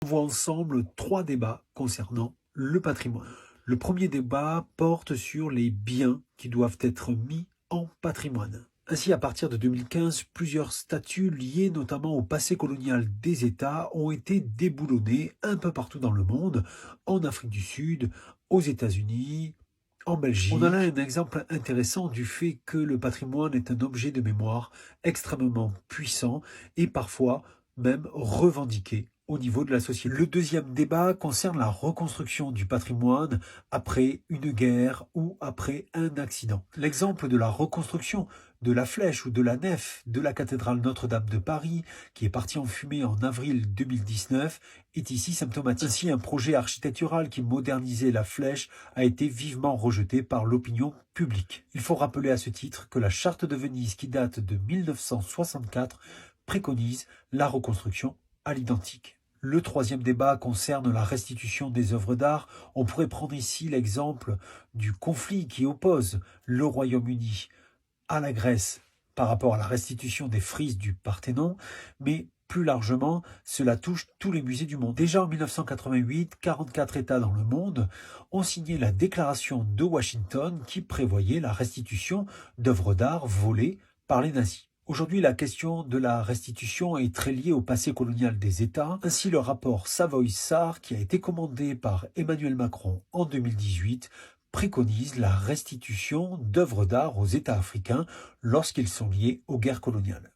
On voit ensemble 3 débats concernant le patrimoine. Le premier débat porte sur les biens qui doivent être mis en patrimoine. Ainsi, à partir de 2015, plusieurs statuts liés notamment au passé colonial des États ont été déboulonnés un peu partout dans le monde, en Afrique du Sud, aux États-Unis, en Belgique. On a là un exemple intéressant du fait que le patrimoine est un objet de mémoire extrêmement puissant et parfois même revendiqué au niveau de la société. Le deuxième débat concerne la reconstruction du patrimoine après une guerre ou après un accident. L'exemple de la reconstruction de la flèche ou de la nef de la cathédrale Notre-Dame de Paris, qui est partie en fumée en avril 2019, est ici symptomatique. Ainsi, un projet architectural qui modernisait la flèche a été vivement rejeté par l'opinion publique. Il faut rappeler à ce titre que la Charte de Venise, qui date de 1964, préconise la reconstruction à l'identique. Le troisième débat concerne la restitution des œuvres d'art. On pourrait prendre ici l'exemple du conflit qui oppose le Royaume-Uni à la Grèce par rapport à la restitution des frises du Parthénon, mais plus largement, cela touche tous les musées du monde. Déjà en 1988, 44 États dans le monde ont signé la déclaration de Washington qui prévoyait la restitution d'œuvres d'art volées par les nazis. Aujourd'hui, la question de la restitution est très liée au passé colonial des États. Ainsi, le rapport Savoy-Sarr, qui a été commandé par Emmanuel Macron en 2018, préconise la restitution d'œuvres d'art aux États africains lorsqu'ils sont liés aux guerres coloniales.